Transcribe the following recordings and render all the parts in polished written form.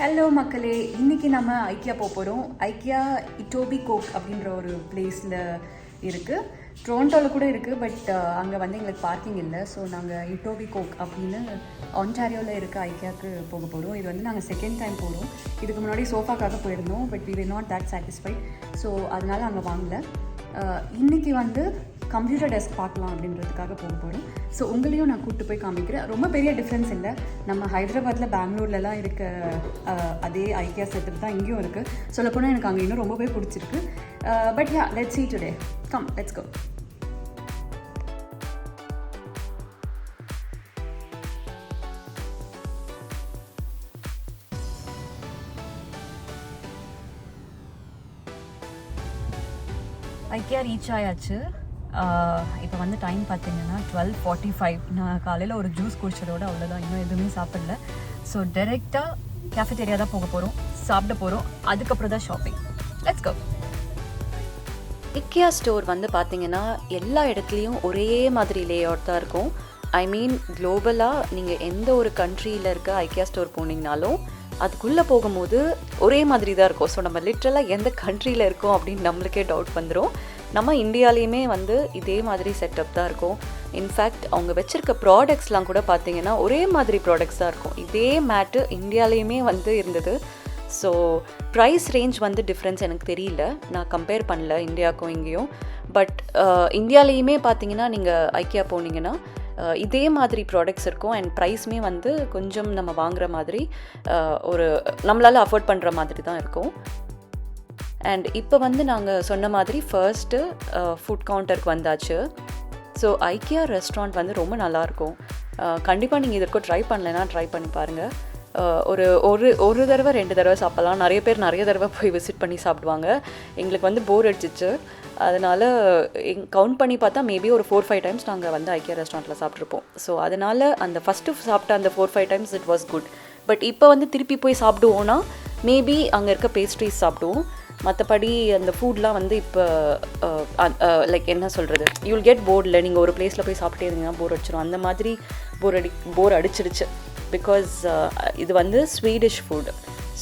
Hello மக்களே, இன்றைக்கி நம்ம ஐக்கியா போகிறோம். ஐக்கியா இட்டோபி கோக் அப்படின்ற ஒரு பிளேஸில் இருக்குது. டொரண்டோவில் கூட இருக்குது, பட் அங்கே வந்து எங்களுக்கு பார்க்கிங் இல்லை. ஸோ நாங்கள் இட்டோபி கோக் அப்படின்னு ஆன்டாரியோவில் இருக்க ஐக்கியாவுக்கு போக போகிறோம். இது வந்து நாங்கள் செகண்ட் டைம் போகிறோம். இதுக்கு முன்னாடி சோஃபாக்காக போயிருந்தோம், but we were not that satisfied. So அதனால் அங்கே வாங்கலை. இன்றைக்கி வந்து கம்ப்யூட்டர் டெஸ்க் பார்க்கலாம் அப்படின்றதுக்காக போக போகிறோம். ஸோ உங்களையும் நான் கூப்பிட்டு போய் காமிக்கிறேன். ரொம்ப பெரிய டிஃப்ரென்ஸ் இல்லை. நம்ம ஹைதராபாத்தில் பெங்களூர்லலாம் இருக்க அதே ஐக்கியா செட்டப் தான் இங்கேயும் இருக்குது. சொல்லப்போனால் எனக்கு அங்கே இன்னும் ரொம்பவே பிடிச்சிருக்கு. But ya, let's see today. கம், லெட்ஸ் கோ. ஐக்கியா ரீச் ஆயாச்சு. இப்போ வந்து டைம் பார்த்தீங்கன்னா 12:45. நான் காலையில் ஒரு ஜூஸ் குடிச்சதோடு அவ்வளோதான், இன்னும் எதுவுமே சாப்பிடல. ஸோ டைரெக்டாக கேஃபேட்டேரியா தான் போக போகிறோம், சாப்பிட போகிறோம். அதுக்கப்புறம் தான் shopping. Let's go. IKEA store வந்து பார்த்தீங்கன்னா எல்லா இடத்துலையும் ஒரே மாதிரி லேஅவுட் தான் இருக்கும். ஐ மீன் குளோபலாக நீங்கள் எந்த ஒரு கண்ட்ரியில் இருக்க IKEA ஸ்டோர் போனீங்கனாலும் அதுக்குள்ளே போகும்போது ஒரே மாதிரி தான் இருக்கும். ஸோ நம்ம லிட்ரலாக எந்த கண்ட்ரியில் இருக்கோம் அப்படின்னு நம்மளுக்கே டவுட் வந்துடும். நம்ம இந்தியாலேயுமே வந்து இதே மாதிரி செட்டப் தான் இருக்கும். இன்ஃபேக்ட் அவங்க வச்சுருக்க ப்ராடக்ட்ஸ்லாம் கூட பார்த்தீங்கன்னா ஒரே மாதிரி ப்ராடக்ட்ஸ் தான் இருக்கும். இதே மேட்டு இந்தியாலேயுமே வந்து இருந்தது. ஸோ ப்ரைஸ் ரேஞ்ச் வந்து டிஃப்ரென்ஸ் எனக்கு தெரியல, நான் கம்பேர் பண்ணல இந்தியாவுக்கும் இங்கேயும். பட் இந்தியாலேயுமே பார்த்தீங்கன்னா நீங்கள் ஐக்கியா போனீங்கன்னா இதே மாதிரி ப்ராடக்ட்ஸ் இருக்கும். அண்ட் ப்ரைஸுமே வந்து கொஞ்சம் நம்ம வாங்குகிற மாதிரி ஒரு நம்மளால் அஃபோர்ட் பண்ணுற மாதிரி தான் இருக்கும். அண்ட் இப்போ வந்து நாங்கள் சொன்ன மாதிரி ஃபர்ஸ்ட்டு ஃபுட் கவுண்டருக்கு வந்தாச்சு. ஸோ ஐக்கியா ரெஸ்டாரண்ட் வந்து ரொம்ப நல்லாயிருக்கும். கண்டிப்பாக நீங்கள் இதற்கு ட்ரை பண்ணலைன்னா ட்ரை பண்ணி பாருங்கள். ஒரு தடவை 2 தடவை சாப்பிட்லாம். நிறைய பேர் நிறைய தடவை போய் விசிட் பண்ணி சாப்பிடுவாங்க. எங்களுக்கு வந்து போர் அடிச்சிச்சு. அதனால் கவுண்ட் பண்ணி பார்த்தா மேபி ஒரு 4-5 டைம்ஸ் நாங்கள் வந்து ஐக்கியா ரெஸ்டாரண்ட்டில் சாப்பிட்ருப்போம். ஸோ அதனால் அந்த ஃபஸ்ட்டு சாப்பிட்ட அந்த 4-5 times it was good. But இப்போ வந்து திருப்பி போய் சாப்பிடுவோன்னா மேபி அங்கே இருக்க பேஸ்ட்ரீஸ் சாப்பிடுவோம். மற்றபடி அந்த ஃபுட்லாம் வந்து இப்போ லைக் என்ன சொல்கிறது, யூ வில் கெட் போர்டில். நீங்கள் ஒரு பிளேஸில் போய் சாப்பிட்டே இருந்தீங்கன்னா போர் அடிச்சிடும். அந்த மாதிரி போர் அடிச்சிடுச்சு. பிகாஸ் இது வந்து ஸ்வீடிஷ் ஃபுட்.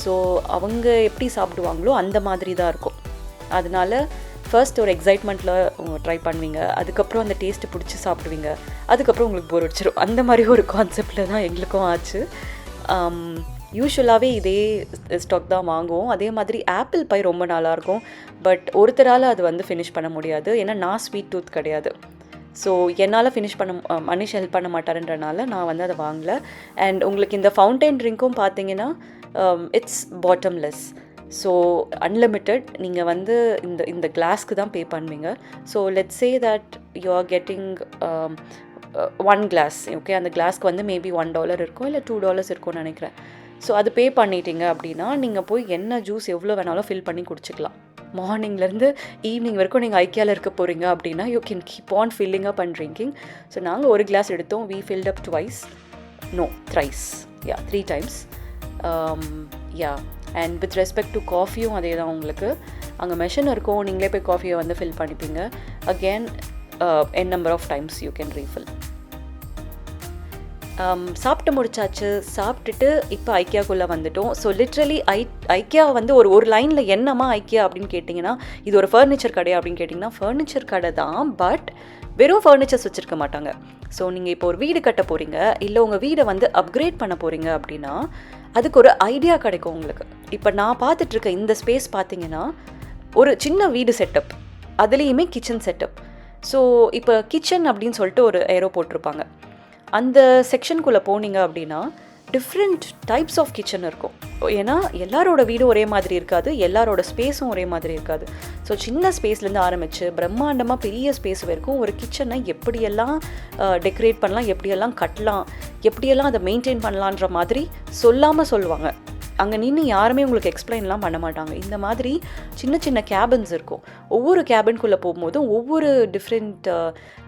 ஸோ அவங்க எப்படி சாப்பிடுவாங்களோ அந்த மாதிரி தான் இருக்கும். அதனால ஃபர்ஸ்ட் ஒரு எக்ஸைட்மெண்ட்டில் ட்ரை பண்ணுவீங்க, அதுக்கப்புறம் அந்த டேஸ்ட்டு பிடிச்சி சாப்பிடுவீங்க, அதுக்கப்புறம் உங்களுக்கு போர் அடிச்சிடும். அந்த மாதிரி ஒரு கான்செப்டில் தான் எங்களுக்கும் ஆச்சு. யூஸ்வலாகவே இதே ஸ்டாக் தான் வாங்குவோம். அதே மாதிரி ஆப்பிள் பை ரொம்ப நல்லாயிருக்கும். பட் ஒருத்தரால் அது வந்து ஃபினிஷ் பண்ண முடியாது, ஏன்னா நான் ஸ்வீட் டூத் கிடையாது. ஸோ என்னால் ஃபினிஷ் பண்ண மனுஷ் ஹெல்ப் பண்ண மாட்டாருன்றனால நான் வந்து அதை வாங்கலை. அண்ட் உங்களுக்கு இந்த ஃபவுண்டைன் ட்ரிங்க்கும் பார்த்தீங்கன்னா இட்ஸ் பாட்டம்லெஸ். So unlimited. நீங்கள் வந்து இந்த கிளாஸ்க்கு தான் பே பண்ணுவீங்க. So let's say that you are getting 1 கிளாஸ். ஓகே, அந்த கிளாஸ்க்கு வந்து மேபி $1 இருக்கும், இல்லை $2 இருக்கும்னு நினைக்கிறேன். ஸோ அது பே பண்ணிட்டீங்க அப்படின்னா நீங்கள் போய் என்ன ஜூஸ் எவ்வளோ வேணாலும் ஃபில் பண்ணி குடிச்சிக்கலாம். மார்னிங்லேருந்து ஈவினிங் வரைக்கும் நீங்கள் ஐக்கியாவில் இருக்க போகிறீங்க அப்படின்னா you can keep on filling up and drinking. So நாங்கள் ஒரு கிளாஸ் எடுத்தோம். We filled up thrice. 3 times. And with respect to காஃபியும் அதே தான். உங்களுக்கு அங்கே மெஷின் இருக்கும், நீங்களே போய் காஃபியை வந்து ஃபில் பண்ணிப்பீங்க. Again n number of times you can refill. சாப்பிட்டு முடிச்சாச்சு. சாப்பிட்டுட்டு இப்போ ஐக்கியாக்குள்ளே வந்துட்டோம். ஸோ லிட்ரலி ஐக்கியா வந்து ஒரு லைனில் என்னம்மா ஐக்கியா அப்படின்னு கேட்டிங்கன்னா, இது ஒரு ஃபர்னிச்சர் கடையா அப்படின்னு கேட்டிங்கன்னா ஃபர்னிச்சர் கடை தான். பட் வெறும் ஃபர்னிச்சர்ஸ் வச்சுருக்க மாட்டாங்க. ஸோ நீங்கள் இப்போ ஒரு வீடு கட்ட போகிறீங்க, இல்லை உங்கள் வீடை வந்து அப்கிரேட் பண்ண போகிறீங்க அப்படின்னா அதுக்கு ஒரு ஐடியா கிடைக்கும் உங்களுக்கு. இப்போ நான் பார்த்துட்ருக்க இந்த ஸ்பேஸ் பார்த்தீங்கன்னா ஒரு சின்ன வீடு செட்டப், அதுலேயுமே கிச்சன் செட்டப். ஸோ இப்போ கிச்சன் அப்படின்னு சொல்லிட்டு ஒரு ஏரோ போட்டிருப்பாங்க. அந்த செக்ஷனுக்குள்ளே போனீங்க அப்படின்னா டிஃப்ரெண்ட் டைப்ஸ் ஆஃப் கிச்சன் இருக்கும். ஏன்னா எல்லாரோட வீடும் ஒரே மாதிரி இருக்காது, எல்லாரோட ஸ்பேஸும் ஒரே மாதிரி இருக்காது. ஸோ சின்ன ஸ்பேஸ்லேருந்து ஆரம்பித்து பிரம்மாண்டமாக பெரிய ஸ்பேஸ் வரைக்கும் ஒரு கிச்சனை எப்படியெல்லாம் டெக்கரேட் பண்ணலாம், எப்படியெல்லாம் கட்டலாம், எப்படியெல்லாம் அதை மெயின்டைன் பண்ணலான்ற மாதிரி சொல்லாமல் சொல்லுவாங்க. அங்கே நின்று யாருமே உங்களுக்கு எக்ஸ்பிளைன்லாம் பண்ண மாட்டாங்க. இந்த மாதிரி சின்ன சின்ன கேபின்ஸ் இருக்கும். ஒவ்வொரு கேபின்குள்ளே போகும்போதும் ஒவ்வொரு டிஃப்ரெண்ட்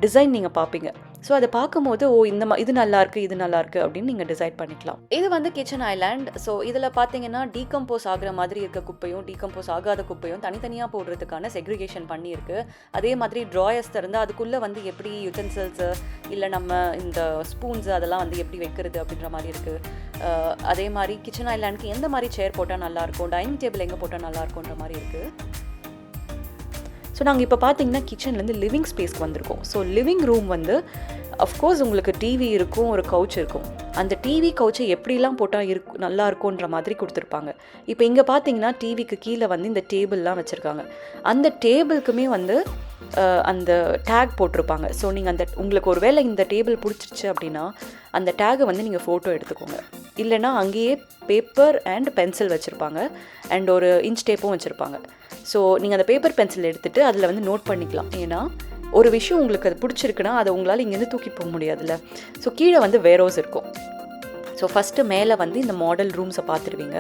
டிசைன் நீங்கள் பார்ப்பீங்க. ஸோ அதை பார்க்கும்போது இது நல்லாயிருக்கு இது நல்லாயிருக்கு அப்படின்னு நீங்கள் டிசைட் பண்ணிக்கலாம். இது வந்து கிச்சன் ஐலாண்ட். ஸோ இதில் பார்த்தீங்கன்னா டீகம்போஸ் ஆகிற மாதிரி இருக்க குப்பையும் டீகம்போஸ் ஆகாத குப்பையும் தனித்தனியாக போடுறதுக்கான செக்ரிகேஷன் பண்ணியிருக்கு. அதே மாதிரி ட்ராயர்ஸ் திறந்து அதுக்குள்ளே வந்து எப்படி யுட்டென்சில்ஸு இல்லை நம்ம இந்த ஸ்பூன்ஸு அதெல்லாம் வந்து எப்படி வைக்கிறது அப்படின்ற மாதிரி இருக்குது. அதே மாதிரி கிச்சன் ஐலாண்டுக்கு எந்த மாதிரி சேர் போட்டால் நல்லாயிருக்கும், டைனிங் டேபிள் எங்கே போட்டால் நல்லாயிருக்குன்ற மாதிரி இருக்குது. ஸோ நாங்கள் இப்போ பார்த்தீங்கன்னா கிச்சன்லேருந்து லிவிங் ஸ்பேஸ்க்கு வந்திருக்கோம். ஸோ லிவிங் ரூம் வந்து அஃப்கோர்ஸ் உங்களுக்கு டிவி இருக்கும், ஒரு கவுச் இருக்கும். அந்த டிவி கவுச்சை எப்படிலாம் போட்டால் நல்லா இருக்கும்ன்ற மாதிரி கொடுத்துருப்பாங்க. இப்போ இங்கே பார்த்தீங்கன்னா டிவிக்கு கீழே வந்து இந்த டேபிள்லாம் வச்சுருக்காங்க. அந்த டேபிளுக்குமே வந்து அந்த டேக் போட்டிருப்பாங்க. ஸோ நீங்கள் உங்களுக்கு ஒரு வேளை இந்த டேபிள் பிடிச்சிருச்சு அப்படின்னா அந்த டேகை வந்து நீங்கள் ஃபோட்டோ எடுத்துக்கோங்க. இல்லைனா அங்கேயே பேப்பர் அண்ட் பென்சில் வச்சுருப்பாங்க அண்ட் ஒரு இன்ச் டேப்பும் வச்சுருப்பாங்க. ஸோ நீங்கள் அந்த பேப்பர் பென்சில் எடுத்துகிட்டு அதில் வந்து நோட் பண்ணிக்கலாம். ஏன்னா ஒரு விஷயம் உங்களுக்கு அது பிடிச்சிருக்குன்னா அதை உங்களால் இங்கேருந்து தூக்கிட்டு போக முடியாதுல்ல. ஸோ கீழே வந்து வேரோஸ் இருக்கும். ஸோ ஃபஸ்ட்டு மேலே வந்து இந்த மாடல் ரூம்ஸை பார்த்துருவீங்க.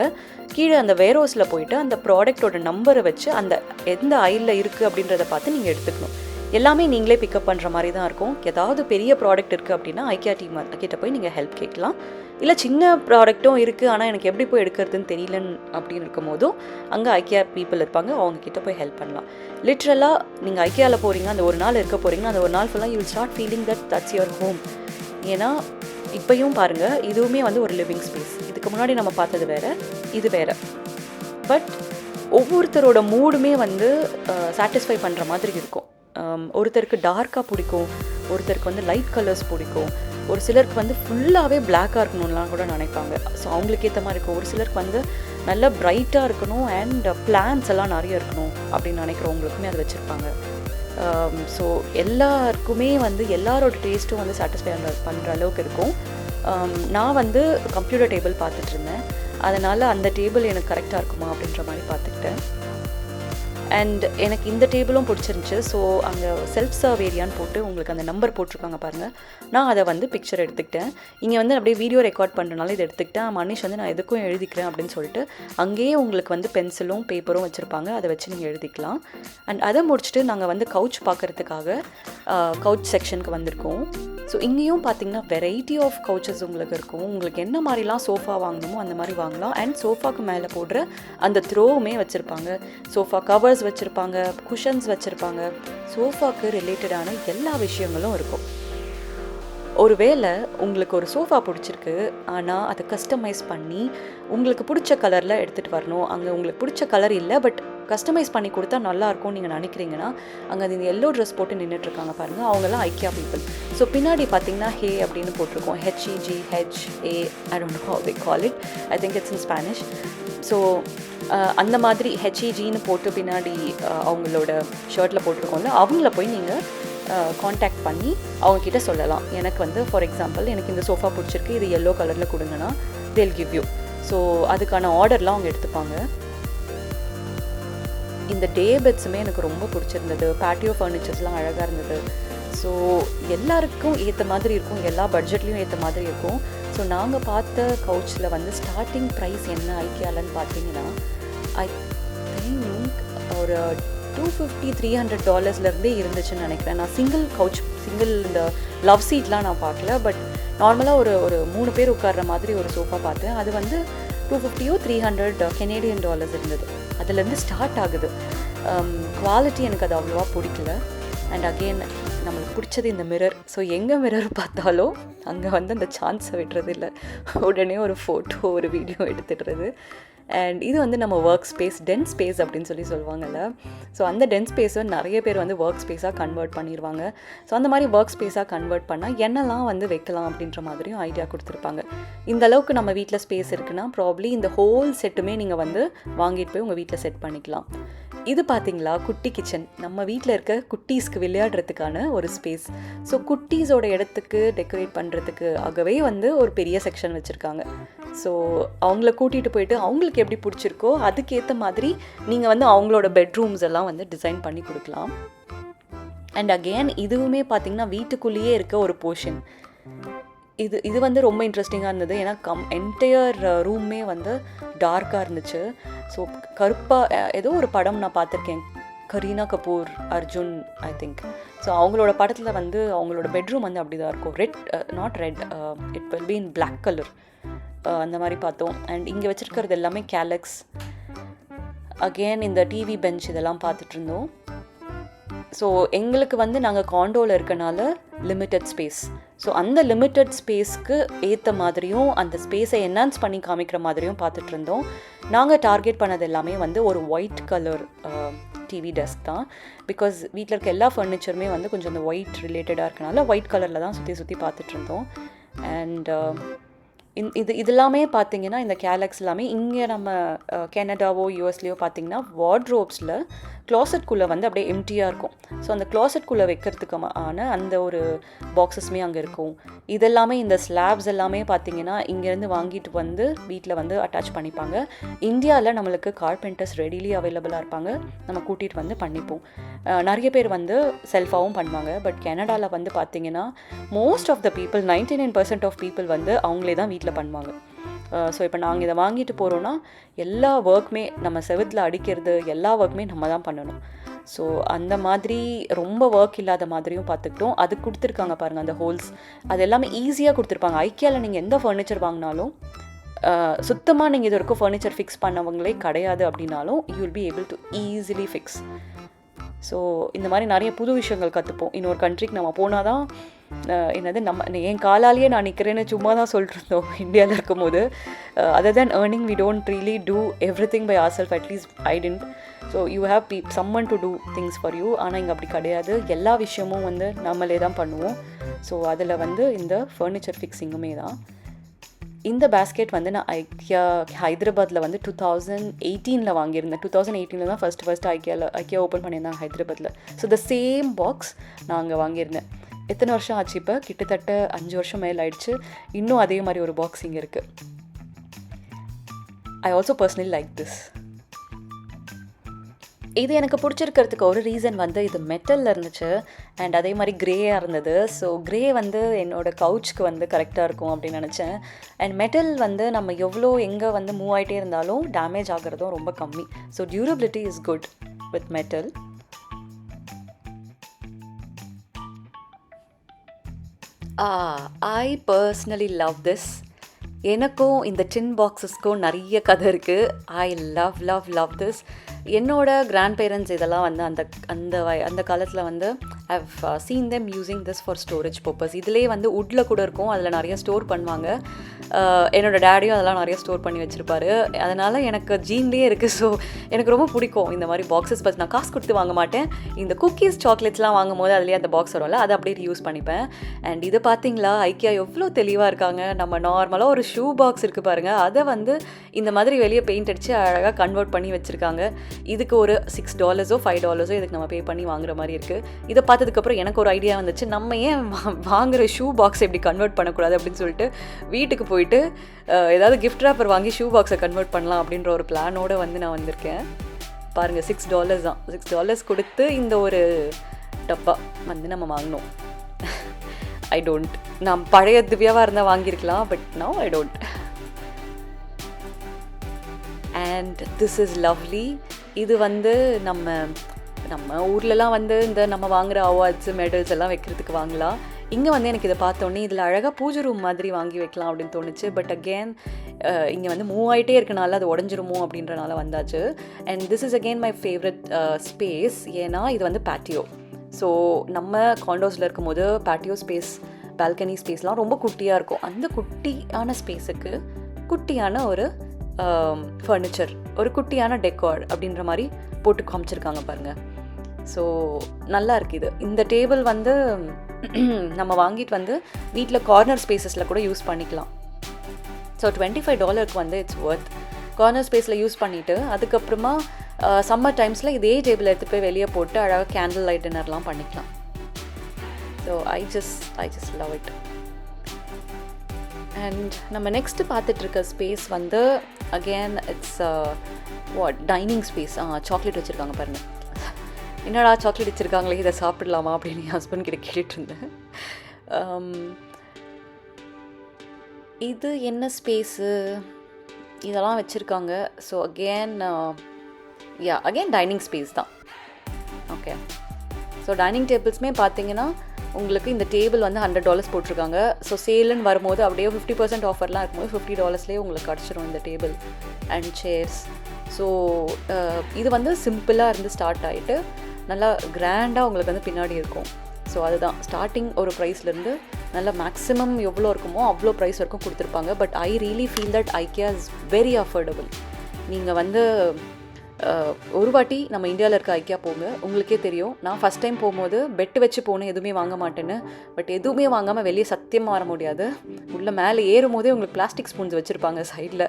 கீழே அந்த வேரோஸில் போயிட்டு அந்த ப்ராடக்டோட நம்பரை வச்சு அந்த எந்த ஐலில் இருக்குது அப்படின்றத பார்த்து நீங்கள் எடுத்துக்கணும். எல்லாமே நீங்களே பிக்கப் பண்ணுற மாதிரி தான் இருக்கும். ஏதாவது பெரிய ப்ராடக்ட் இருக்குது அப்படின்னா ஐக்கியா டீம் கிட்ட போய் நீங்கள் ஹெல்ப் கேட்கலாம். இல்லை சின்ன ப்ராடக்ட்டும் இருக்குது ஆனால் எனக்கு எப்படி போய் எடுக்கிறதுன்னு தெரியலன்னு அப்படின்னு இருக்கும் போதும் அங்கே ஐக்கியா பீப்புள் இருப்பாங்க, அவங்கக்கிட்ட போய் ஹெல்ப் பண்ணலாம். லிட்ரலாக நீங்கள் ஐக்கியாவில் போகிறீங்க, அந்த ஒரு நாள் இருக்க போகிறீங்கன்னா அந்த ஒரு நாள் ஃபுல்லாக you will start feeling that's your home. ஏன்னா இப்போயும் பாருங்கள், இதுவுமே வந்து ஒரு லிவிங் ஸ்பேஸ். இதுக்கு முன்னாடி நம்ம பார்த்தது வேறு, இது வேறு. பட் ஒவ்வொருத்தரோட மூடுமே வந்து சாட்டிஸ்ஃபை பண்ணுற மாதிரி இருக்கும். ஒருத்தருக்கு டார்க்காக பிடிக்கும், ஒருத்தருக்கு வந்து லைட் கலர்ஸ் பிடிக்கும், ஒரு சிலருக்கு வந்து ஃபுல்லாகவே பிளாக்காக இருக்கணும்லாம் கூட நினைப்பாங்க. ஸோ அவங்களுக்கு ஏற்ற மாதிரி இருக்கும். ஒரு சிலருக்கு வந்து நல்லா ப்ரைட்டாக இருக்கணும் அண்ட் பிளான்ஸ் எல்லாம் நிறைய இருக்கணும் அப்படின்னு நினைக்கிறவங்களுக்குமே அது வச்சுருப்பாங்க. ஸோ எல்லாருக்குமே வந்து எல்லாரோட டேஸ்ட்டும் வந்து சாட்டிஸ்ஃபை பண்ணுற அளவுக்கு இருக்கும். நான் வந்து கம்ப்யூட்டர் டேபிள் பார்த்துட்டு இருந்தேன். அதனால் அந்த டேபிள் எனக்கு கரெக்டாக இருக்குமா அப்படின்ற மாதிரி பார்த்துக்கிட்டேன். அண்ட் எனக்கு இந்த டேபிளும் பிடிச்சிருந்துச்சு. ஸோ அங்கே செல்ஃப் சர்வ் ஏரியான்னு போட்டு உங்களுக்கு அந்த நம்பர் போட்டிருக்காங்க பாருங்கள். நான் அதை வந்து பிக்சர் எடுத்துக்கிட்டேன். இங்கே வந்து அப்படியே வீடியோ ரெக்கார்ட் பண்ணுறனால இதை எடுத்துக்கிட்டேன். மனிஷ் வந்து நான் எதுக்கும் எழுதிக்கிறேன் அப்படின்னு சொல்லிட்டு அங்கேயே உங்களுக்கு வந்து பென்சிலும் பேப்பரும் வச்சுருப்பாங்க, அதை வச்சு நீங்கள் எழுதிக்கலாம். அண்ட் அதை முடிச்சுட்டு நாங்கள் வந்து கவுச் பார்க்குறதுக்காக கவுச் செக்ஷனுக்கு வந்திருக்கோம். ஸோ இங்கேயும் பார்த்தீங்கன்னா வெரைட்டி ஆஃப் கவுச்சஸ் உங்களுக்கு இருக்கும். உங்களுக்கு என்ன மாதிரிலாம் சோஃபா வாங்கணுமோ அந்த மாதிரி வாங்கலாம். அண்ட் சோஃபாக்கு மேலே போடுற அந்த த்ரோவுமே வச்சுருப்பாங்க, சோஃபா கவர்ஸ் வச்சுருப்பாங்க, குஷன்ஸ் வச்சுருப்பாங்க. சோஃபாக்கு ரிலேட்டடான எல்லா விஷயங்களும் இருக்கும். ஒருவேளை உங்களுக்கு ஒரு சோஃபா பிடிச்சிருக்கு ஆனால் அதை கஸ்டமைஸ் பண்ணி உங்களுக்கு பிடிச்ச கலரில் எடுத்துகிட்டு வரணும், அங்கே உங்களுக்கு பிடிச்ச கலர் இல்லை பட் கஸ்டமைஸ் பண்ணி கொடுத்தா நல்லாயிருக்கும்னு நீங்கள் நினைக்கிறீங்கன்னா அங்கே இந்த எல்லோ ட்ரெஸ் போட்டு நின்றுட்டுருக்காங்க பாருங்கள், அவங்கெல்லாம் ஐக்கியா பீப்புள். ஸோ பின்னாடி பார்த்தீங்கன்னா ஹே அப்படின்னு போட்டிருக்கோம், HEGHA, I don't know how they call it, I think it's in Spanish. So அந்த மாதிரி HEGன்னு போட்டு பின்னாடி அவங்களோட ஷர்ட்டில் போட்டிருக்கோம்ல, அவங்கள போய் நீங்கள் காண்டாக்ட் பண்ணி அவங்கக்கிட்ட சொல்லலாம். எனக்கு வந்து ஃபார் எக்ஸாம்பிள் எனக்கு இந்த சோஃபா பிடிச்சிருக்கு, இது எல்லோ கலரில் கொடுங்கன்னா they'll give you. ஸோ அதுக்கான ஆர்டர்லாம் அவங்க எடுத்துப்பாங்க. இந்த டே பெட்ஸுமே எனக்கு ரொம்ப பிடிச்சிருந்தது. பேட்டியோ ஃபர்னிச்சர்ஸ்லாம் அழகாக இருந்தது. ஸோ எல்லாருக்கும் ஏற்ற மாதிரி இருக்கும், எல்லா பட்ஜெட்லேயும் ஏற்ற மாதிரி இருக்கும். ஸோ நாங்கள் பார்த்த கவுச்சில் வந்து ஸ்டார்டிங் ப்ரைஸ் என்ன ஐக்கியாலன்னு பார்த்தீங்கன்னா ஐ திங்க் ஒரு $250-300 இருந்துச்சுன்னு நினைக்கிறேன். நான் சிங்கிள் இந்த லவ் சீட்லாம் நான் பார்க்கல. பட் நார்மலாக ஒரு 3 பேர் உட்கார்ற மாதிரி ஒரு சோஃபா பார்த்தேன். அது வந்து $250-300 கெனேடியன் டாலர்ஸ் இருந்தது. அதுலேருந்து ஸ்டார்ட் ஆகுது. குவாலிட்டி எனக்கு அது அவ்வளோவா பிடிக்கல. அண்ட் அகெயின் நம்மளுக்கு பிடிச்சது இந்த மிரர். ஸோ எங்கே மிரர் பார்த்தாலும் அங்கே வந்து அந்த சான்ஸை விடுறது இல்லை, உடனே ஒரு ஃபோட்டோ ஒரு வீடியோ எடுத்துடுறது. அண்ட் இது வந்து நம்ம ஒர்க் ஸ்பேஸ், டென் ஸ்பேஸ் அப்படின்னு சொல்லுவாங்கள்ல. ஸோ அந்த டென் ஸ்பேஸை நிறைய பேர் வந்து ஒர்க் ஸ்பேஸாக கன்வெர்ட் பண்ணிடுவாங்க. ஸோ அந்த மாதிரி ஒர்க் ஸ்பேஸாக கன்வெர்ட் பண்ணால் என்னெல்லாம் வந்து வைக்கலாம் அப்படின்ற மாதிரியும் ஐடியா கொடுத்துருப்பாங்க. இந்த அளவுக்கு நம்ம வீட்டில் ஸ்பேஸ் இருக்குன்னா ப்ராப்ளி இந்த ஹோல் செட்டுமே நீங்கள் வந்து வாங்கிட்டு போய் உங்கள் வீட்டில் செட் பண்ணிக்கலாம். இது பார்த்தீங்களா குட்டி கிச்சன், நம்ம வீட்டில் இருக்க குட்டீஸ்க்கு விளையாடுறதுக்கான ஒரு ஸ்பேஸ். ஸோ குட்டீஸோட இடத்துக்கு டெக்கரேட் பண்ணுறதுக்கு ஆகவே வந்து ஒரு பெரிய செக்ஷன் வச்சுருக்காங்க. ஸோ அவங்கள கூட்டிகிட்டு போயிட்டு அவங்களுக்கு எப்படி பிடிச்சிருக்கோ அதுக்கேற்ற மாதிரி நீங்கள் வந்து அவங்களோட பெட்ரூம்ஸ் எல்லாம் வந்து டிசைன் பண்ணி கொடுக்கலாம். அண்ட் அகெயின் இதுவுமே பார்த்திங்கன்னா வீட்டுக்குள்ளேயே இருக்க ஒரு போர்ஷன். இது வந்து ரொம்ப இன்ட்ரெஸ்டிங்காக இருந்தது. ஏன்னா என்டையர் ரூமே வந்து டார்க்காக இருந்துச்சு. ஸோ கருப்பாக ஏதோ ஒரு படம் நான் பார்த்துருக்கேன், Kareena Kapoor, Arjun I think. So அவங்களோட படத்தில் வந்து அவங்களோட பெட்ரூம் வந்து அப்படி தான் இருக்கும். Red, not red, it will be in black colour. அந்த மாதிரி பார்த்தோம். அண்ட் இங்கே வச்சுருக்கிறது எல்லாமே கேலக்ஸ். அகெயின் இந்த டிவி பெஞ்ச் இதெல்லாம் பார்த்துட்டு இருந்தோம். ஸோ எங்களுக்கு வந்து நாங்கள் காண்டோவில் இருக்கனால லிமிட்டட் ஸ்பேஸ். ஸோ அந்த லிமிட்டட் ஸ்பேஸ்க்கு ஏற்ற மாதிரியும் அந்த ஸ்பேஸை என்ஹான்ஸ் பண்ணி காமிக்கிற மாதிரியும் பார்த்துட்டு இருந்தோம். நாங்கள் டார்கெட் பண்ணது எல்லாமே வந்து ஒரு ஒயிட் கலர் டிவி டெஸ்க் தான். பிகாஸ் வீட்டில் இருக்க எல்லா ஃபர்னிச்சருமே வந்து கொஞ்சம் அந்த ஒயிட் ரிலேட்டடாக இருக்கனால ஒயிட் கலரில் தான் சுற்றி பார்த்துட்டு இருந்தோம். அண்ட் இதெல்லாமே பார்த்தீங்கன்னா இந்த கேலக்ஸ் எல்லாமே இங்கே நம்ம கனடாவோ யூஎஸ்லேயோ பார்த்தீங்கன்னா வார்ட்ரோப்ஸில் க்ளாசெட்குள்ளே வந்து அப்படியே எம்டியாக இருக்கும். ஸோ அந்த க்ளாசெட்குள்ளே வைக்கிறதுக்கு அந்த ஒரு பாக்ஸஸ்மே அங்கே இருக்கும். இதெல்லாமே இந்த ஸ்லாப்ஸ் எல்லாமே பார்த்தீங்கன்னா இங்கேருந்து வாங்கிட்டு வந்து வீட்டில் வந்து அட்டாச் பண்ணிப்பாங்க. இந்தியாவில் நம்மளுக்கு கார்பெண்டர்ஸ் ரெடிலி அவைலபிளாக இருப்பாங்க, நம்ம கூட்டிகிட்டு வந்து பண்ணிப்போம். நிறைய பேர் வந்து செல்ஃபாகவும் பண்ணுவாங்க. பட் கனடாவில் வந்து பார்த்தீங்கன்னா most of the people 99% of people வந்து அவங்களே தான் வீட்டில் பண்ணுவாங்க. ஸோ இப்போ நாங்கள் இதை வாங்கிட்டு போகிறோன்னா எல்லா ஒர்க்குமே நம்ம செவுத்தில் அடிக்கிறது எல்லா ஒர்க்குமே நம்ம தான் பண்ணணும். ஸோ அந்த மாதிரி ரொம்ப ஒர்க் இல்லாத மாதிரியும் பார்த்துக்கிட்டோம். அது கொடுத்துருக்காங்க பாருங்கள் அந்த ஹோல்ஸ், அது எல்லாமே ஈஸியாக கொடுத்துருப்பாங்க. ஐக்கியாவில் நீங்கள் எந்த ஃபர்னிச்சர் வாங்கினாலும் சுத்தமாக நீங்கள் இது வரைக்கும் ஃபர்னிச்சர் ஃபிக்ஸ் பண்ணவங்களே கிடையாது அப்படின்னாலும் you will be able to easily fix. So இந்த மாதிரி நிறைய புது விஷயங்கள் கற்றுப்போம். இன்னொரு கண்ட்ரிக்கு நம்ம போனால் தான் என்னது என் காலாலேயே நான் நிற்கிறேன்னு சும்மா தான் சொல்லிட்டு இருந்தோம் இந்தியாவில் இருக்கும்போது. Other than earning we don't really do everything by our self, at least I tend. So you have someone to do things for you. ஆனால் இங்கே அப்படி கிடையாது, எல்லா விஷயமும் வந்து நம்மளே தான் பண்ணுவோம். ஸோ அதில் வந்து இந்த ஃபர்னிச்சர் ஃபிக்ஸிங்குமே தான். இந்த பேஸ்கெட் வந்து நான் ஐக்கியா ஹைதராபாத்தில் வந்து 2018 வாங்கியிருந்தேன். 2018 தான் ஃபர்ஸ்ட் ஐக்கியா ஓப்பன் பண்ணியிருந்தாங்க ஹைதராபாத்தில். ஸோ த சேம் பாக்ஸ் நான் அங்கே வாங்கியிருந்தேன். எத்தனை வருஷம் ஆச்சு இப்போ? கிட்டத்தட்ட 5 வருஷம் மேலே ஆயிடுச்சு. இன்னும் அதே மாதிரி ஒரு பாக்ஸ் இங்கே இருக்குது. I also personally like this. இது எனக்கு பிடிச்சிருக்கிறதுக்கு ஒரு ரீசன் வந்து இது மெட்டலில் இருந்துச்சு அண்ட் அதே மாதிரி க்ரேயாக இருந்தது. ஸோ க்ரே வந்து என்னோடய கவுச்சுக்கு வந்து கரெக்டாக இருக்கும் அப்படின்னு நினச்சேன். அண்ட் மெட்டல் வந்து நம்ம எவ்வளோ எங்கே வந்து மூவ் ஆகிட்டே இருந்தாலும் டேமேஜ் ஆகிறதும் ரொம்ப கம்மி. So durability is good with metal. I personally love this. எனக்கும் இந்த டின் பாக்ஸஸ்க்கும் நிறைய கதை இருக்குது. I love this. என்னோட கிராண்ட் பேரண்ட்ஸ் இதெல்லாம் வந்து அந்த காலத்தில் வந்து I've seen them using this for storage purpose. இதிலே வந்து வுட்டில் கூட இருக்கும், அதில் நிறைய ஸ்டோர் பண்ணுவாங்க. என்னோடய டேடியும் அதெல்லாம் நிறைய ஸ்டோர் பண்ணி வச்சுருப்பாரு. அதனால் எனக்கு ஜீன்லேயே இருக்குது. ஸோ எனக்கு ரொம்ப பிடிக்கும் இந்த மாதிரி பாக்ஸஸ். பட் நான் காசு கொடுத்து வாங்க மாட்டேன். இந்த குக்கீஸ் சாக்லேட்ஸ்லாம் வாங்கும் போது அதுலேயே அந்த பாக்ஸ் வரும்ல, அதை அப்படியே யூஸ் பண்ணிப்பேன். அண்ட் இது பார்த்தீங்களா, ஐக்கியா எவ்வளோ தெளிவாக இருக்காங்க. நம்ம நார்மலாக ஒரு ஷூ பாக்ஸ் இருக்குது பாருங்கள், அதை வந்து இந்த மாதிரி வெளியே பெயிண்ட் அடித்து அழகாக கன்வெர்ட் பண்ணி வச்சுருக்காங்க. இதுக்கு ஒரு $6 $5 இதுக்கு நம்ம பே பண்ணி வாங்குற மாதிரி இருக்குது. இதை பார்த்ததுக்கப்புறம் எனக்கு ஒரு ஐடியா வந்துச்சு, நம்ம ஏன் வாங்குகிற ஷூ பாக்ஸ் எப்படி கன்வெர்ட் பண்ணக்கூடாது அப்படின்னு சொல்லிட்டு வீட்டுக்கு போயிட்டு ஏதாவது கிஃப்ட் ராப்பர் வாங்கி ஷூ பாக்ஸை கன்வெர்ட் பண்ணலாம் அப்படின்ற ஒரு பிளானோடு வந்து நான் வந்திருக்கேன். பாருங்கள், $6 தான். $6 கொடுத்து இந்த ஒரு டப்பா வந்து நம்ம வாங்கினோம். ஐ டோன்ட், நான் பழைய திவ்யாவாக இருந்தால் வாங்கியிருக்கலாம், but now I don't. And this is lovely. இது வந்து நம்ம ஊர்லலாம் வந்து இந்த நம்ம வாங்குகிற அவார்ட்ஸு மெடல்ஸ் எல்லாம் வைக்கிறதுக்கு வாங்கலாம். இங்கே வந்து எனக்கு இதை பார்த்தோன்னே இதில் அழகாக பூஜை ரூம் மாதிரி வாங்கி வைக்கலாம் அப்படின்னு தோணுச்சு. பட் அகெயின் இங்கே வந்து மூவ் ஆகிட்டே இருக்கனால அது உடஞ்சிருமோ அப்படின்றனால வந்தாச்சு. And this is again my favourite space. ஏன்னா இது வந்து பேட்டியோ. ஸோ நம்ம காண்டோஸில் இருக்கும்போது பேட்டியோ ஸ்பேஸ், பால்கனி ஸ்பேஸ்லாம் ரொம்ப குட்டியாக இருக்கும். அந்த குட்டியான ஸ்பேஸுக்கு குட்டியான ஒரு ஃபர்னிச்சர், ஒரு குட்டியான டெக்கார் அப்படின்ற மாதிரி போட்டு காமிச்சிருக்காங்க பாருங்கள். ஸோ நல்லா இருக்குது இது. இந்த டேபிள் வந்து நம்ம வாங்கிட்டு வந்து வீட்டில் கார்னர் ஸ்பேஸஸில் கூட யூஸ் பண்ணிக்கலாம். ஸோ $25 வந்து இட்ஸ் ஒர்த். கார்னர் ஸ்பேஸில் யூஸ் பண்ணிவிட்டு அதுக்கப்புறமா சம்மர் டைம்ஸில் இதே டேபிள் எடுத்து போய் வெளியே போட்டு அழகாக கேண்டில் லைட் டின்னர்லாம் பண்ணிக்கலாம். So I just love it. And நம்ம நெக்ஸ்ட்டு பார்த்துட்ருக்க ஸ்பேஸ் வந்து again it's dining space. Chocolate வச்சுருக்காங்க பாருங்கள். என்னடா சாக்லேட் வச்சுருக்காங்களே, இதை சாப்பிடலாமா அப்படின்னு என் ஹஸ்பண்ட் கிட்ட கேட்டுருந்தேன். இது என்ன ஸ்பேஸு, இதெல்லாம் வச்சுருக்காங்க. ஸோ அகெயின் டைனிங் ஸ்பேஸ் தான். ஓகே. ஸோ டைனிங் டேபிள்ஸுமே பார்த்தீங்கன்னா உங்களுக்கு இந்த டேபிள் வந்து $100 போட்டிருக்காங்க. ஸோ சேலுன்னு வரும்போது அப்படியே 50% ஆஃபர்லாம் இருக்கும்போது $50லேயே உங்களுக்கு கிடச்சிரும் இந்த டேபிள் அண்ட் சேர்ஸ். ஸோ இது வந்து சிம்பிளாக இருந்து ஸ்டார்ட் ஆகிட்டு நல்லா கிராண்டாக உங்களுக்கு வந்து பின்னாடி இருக்கும். ஸோ அதுதான் ஸ்டார்டிங் ஒரு ப்ரைஸ்லேருந்து நல்லா மேக்ஸிமம் எவ்வளோ இருக்குமோ அவ்வளோ ப்ரைஸ் வரைக்கும் கொடுத்துருப்பாங்க. But I really feel that IKEA is very affordable. நீங்கள் வந்து ஒரு வாட்டி நம்ம இந்தியாவில் இருக்க IKEA போங்க, உங்களுக்கே தெரியும். நான் ஃபஸ்ட் டைம் போகும்போது பெட்டு வச்சு போனேன், எதுவுமே வாங்க மாட்டேன்னு. பட் எதுவுமே வாங்காமல் வெளியே சத்தியமாக வர முடியாது. உள்ளே மேலே ஏறும் போதே உங்களுக்கு பிளாஸ்டிக் ஸ்பூன்ஸ் வச்சுருப்பாங்க சைடில்.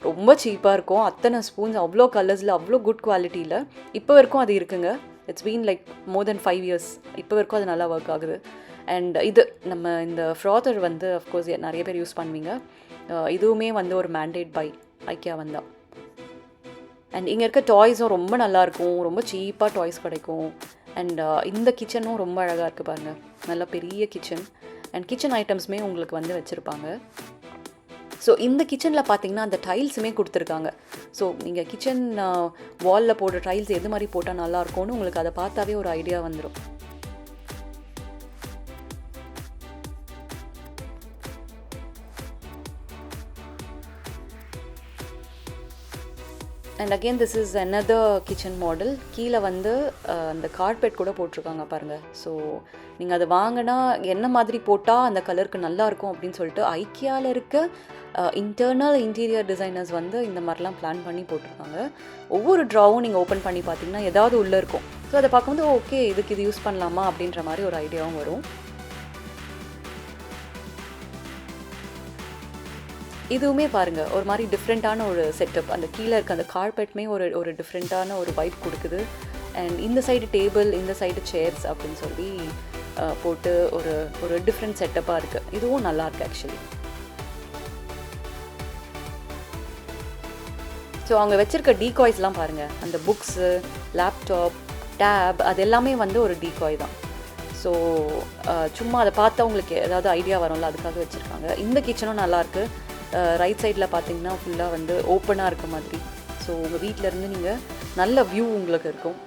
ரொம்ப சீப்பாக இருக்கும். அத்தனை ஸ்பூன்ஸ் அவ்வளோ கலர்ஸில் அவ்வளோ குட் குவாலிட்டியில் இப்போ வரைக்கும் அது இருக்குங்க. It's been like more then 5 years. இப்போ வரைக்கும் அது நல்லா ஒர்க் ஆகுது. அண்ட் இது நம்ம இந்த ஃப்ராத்தர் வந்து அஃப்கோர்ஸ் நிறைய பேர் யூஸ் பண்ணுவீங்க. இதுவுமே வந்து ஒரு மேண்டேட் பை IKEA வந்தால். அண்ட் இங்கே இருக்க டாய்ஸும் ரொம்ப நல்லாயிருக்கும். ரொம்ப சீப்பாக டாய்ஸ் கிடைக்கும். அண்ட் இந்த கிச்சனும் ரொம்ப அழகாக இருக்குது பாருங்கள். நல்ல பெரிய கிச்சன் அண்ட் கிச்சன் ஐட்டம்ஸுமே உங்களுக்கு வந்து வச்சுருப்பாங்க. ஸோ இந்த கிச்சனில் பார்த்தீங்கன்னா அந்த டைல்ஸுமே கொடுத்துருக்காங்க. ஸோ நீங்கள் கிச்சன் வாலில் போடுற டைல்ஸ் எது மாதிரி போட்டால் நல்லாயிருக்கும்னு உங்களுக்கு அதை பார்த்தாவே ஒரு ஐடியா வந்துடும். And again this is another kitchen model. கீழே வந்து அந்த கார்பெட் கூட போட்டிருக்காங்க பாருங்கள். ஸோ நீங்கள் அதை வாங்கினா என்ன மாதிரி போட்டால் அந்த கலருக்கு நல்லாயிருக்கும் அப்படின்னு சொல்லிட்டு ஐக்கியாவில் இருக்க இன்டர்னல் இன்டீரியர் டிசைனர்ஸ் வந்து இந்த மாதிரிலாம் பிளான் பண்ணி போட்டிருக்காங்க. ஒவ்வொரு ட்ராவும் நீங்கள் ஓப்பன் பண்ணி பார்த்தீங்கன்னா ஏதாவது உள்ளே இருக்கும். ஸோ அதை பார்க்கும்போது ஓகே இதுக்கு இது யூஸ் பண்ணலாமா அப்படின்ற மாதிரி ஒரு ஐடியாவும் வரும். இதுவுமே பாருங்கள் ஒரு மாதிரி டிஃப்ரெண்ட்டான ஒரு செட்டப். அந்த கீழே இருக்க அந்த கார்பெட்டுமே ஒரு டிஃப்ரெண்ட்டான ஒரு வைப் கொடுக்குது. அண்ட் இந்த சைடு டேபிள், இந்த சைடு சேர்ஸ் அப்படின்னு சொல்லி போட்டு ஒரு டிஃப்ரெண்ட் செட்டப்பாக இருக்குது. இதுவும் நல்லாயிருக்கு ஆக்சுவலி. ஸோ அவங்க வச்சுருக்க டீகாய்ஸ்லாம் பாருங்கள். அந்த புக்ஸு, லேப்டாப், டேப் அது எல்லாமே வந்து ஒரு டீகாய் தான். ஸோ சும்மா அதை பார்த்தா உங்களுக்கு ஏதாவது ஐடியா வரும்ல, அதுக்காக வச்சுருக்காங்க. இந்த கிச்சனும் நல்லாயிருக்கு. ரைட் சைடில் பார்த்தீங்கன்னா ஃபுல்லாக வந்து ஓப்பனாக இருக்க மாதிரி. ஸோ உங்கள் வீட்டிலேருந்து நீங்கள் நல்ல வியூ உங்களுக்கு இருக்கும்.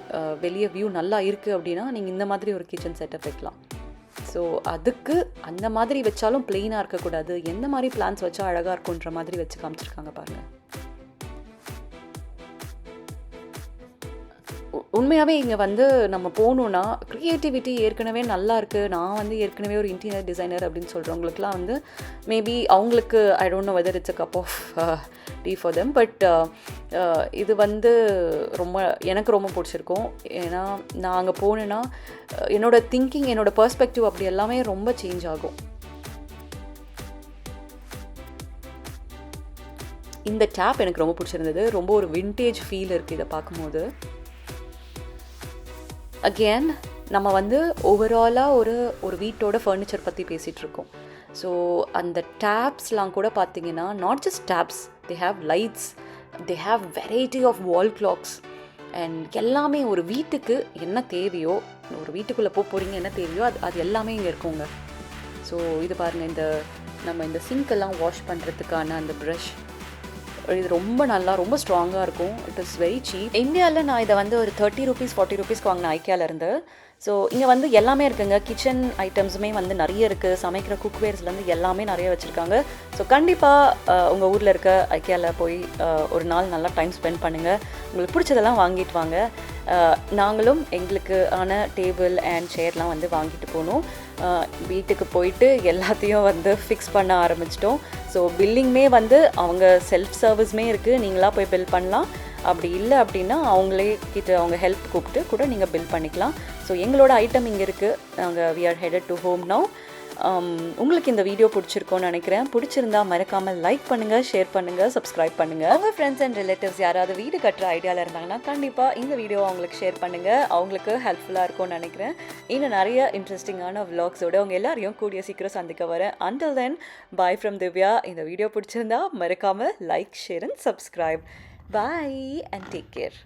வெளியே வியூ நல்லா இருக்குது அப்படின்னா நீங்கள் இந்த மாதிரி ஒரு கிச்சன் செட்டப் வைக்கலாம். ஸோ அதுக்கு அந்த மாதிரி வச்சாலும் பிளெயினாக இருக்கக்கூடாது. எந்த மாதிரி பிளான்ஸ் வச்சா அழகாக இருக்குன்ற மாதிரி வச்சு காமிச்சிருக்காங்க பாருங்கள். உண்மையாகவே இங்கே வந்து நம்ம போகணுன்னா க்ரியேட்டிவிட்டி ஏற்கனவே நல்லா இருக்குது. நான் வந்து ஏற்கனவே ஒரு இன்டீரியர் டிசைனர் அப்படின்னு சொல்கிறவங்களுக்குலாம் வந்து மேபி அவங்களுக்கு I don't know whether it's a cup of tea for them. But இது வந்து எனக்கு ரொம்ப பிடிச்சிருக்கும். ஏன்னா நான் அங்கே போனேன்னா என்னோடய திங்கிங், என்னோடய பர்ஸ்பெக்டிவ் அப்படி எல்லாமே ரொம்ப சேஞ்ச் ஆகும். இந்த டேப் எனக்கு ரொம்ப பிடிச்சிருந்தது. ரொம்ப ஒரு விண்டேஜ் ஃபீல் இருக்குது இதை பார்க்கும்போது. அகெயின் நம்ம வந்து ஓவராலாக ஒரு வீட்டோட ஃபர்னிச்சர் பற்றி பேசிகிட்ருக்கோம். ஸோ அந்த டேப்ஸ்லாம் கூட பார்த்தீங்கன்னா not just taps, they have lights, they have variety of wall clocks and எல்லாமே ஒரு வீட்டுக்கு என்ன தேவையோ, ஒரு வீட்டுக்குள்ளே போகிறீங்க என்ன தேவையோ அது எல்லாமே இங்கே இருக்குங்க. ஸோ இது பாருங்கள், நம்ம இந்த சிங்க்கெல்லாம் வாஷ் பண்ணுறதுக்கான அந்த ப்ரஷ், இது ரொம்ப நல்லா ரொம்ப ஸ்ட்ராங்காக இருக்கும். It is very cheap. இந்தியாவில் நான் இதை வந்து ஒரு ₹30 ₹40 வாங்கினேன் ஐக்கியாவிலேருந்து. ஸோ இங்கே வந்து எல்லாமே இருக்குங்க. கிச்சன் ஐட்டம்ஸுமே வந்து நிறைய இருக்குது. சமைக்கிற குக்வேர்ஸ்லேருந்து எல்லாமே நிறைய வச்சுருக்காங்க. ஸோ கண்டிப்பாக உங்கள் ஊரில் இருக்க ஐக்கியாவில் போய் ஒரு நாள் நல்லா டைம் ஸ்பெண்ட் பண்ணுங்கள். உங்களுக்கு பிடிச்சதெல்லாம் வாங்கிட்டு வாங்க. நாங்களும் எங்களுக்கு ஆன டேபிள் அண்ட் சேர்லாம் வந்து வாங்கிட்டு போனோம். வீட்டுக்கு போயிட்டு எல்லாத்தையும் வந்து ஃபிக்ஸ் பண்ண ஆரம்பிச்சிட்டோம். ஸோ பில்லிங்குமே வந்து அவங்க செல்ஃப் சர்வீஸுமே இருக்குது. நீங்களாக போய் பில் பண்ணலாம். அப்படி இல்லை அப்படின்னா அவங்க ஹெல்ப் கூப்பிட்டு கூட நீங்கள் பில் பண்ணிக்கலாம். ஸோ எங்களோட ஐட்டம் இங்கே இருக்குது. நாங்கள் we are headed to home now. உங்களுக்கு இந்த வீடியோ பிடிச்சிருக்கோன்னு நினைக்கிறேன். பிடிச்சிருந்தா மறக்காமல் லைக் பண்ணுங்கள், ஷேர் பண்ணுங்கள், சப்ஸ்கிரைப் பண்ணுங்கள். உங்கள் ஃப்ரெண்ட்ஸ் அண்ட் ரிலேட்டிவ்ஸ் யாராவது வீடு கட்டுற ஐடியாவில் இருந்தாங்கன்னா கண்டிப்பாக இந்த வீடியோ அவங்களுக்கு ஷேர் பண்ணுங்கள். அவங்களுக்கு ஹெல்ப்ஃபுல்லாக இருக்கும்னு நினைக்கிறேன். இன்னும் நிறைய இன்ட்ரெஸ்டிங்கான vlogsோட அவங்க எல்லாரையும் கூடிய சீக்கிரம் சந்திக்க வரேன். Until then, bye from Divya. இந்த வீடியோ பிடிச்சிருந்தா மறக்காமல் like, share and subscribe. Bye and take care.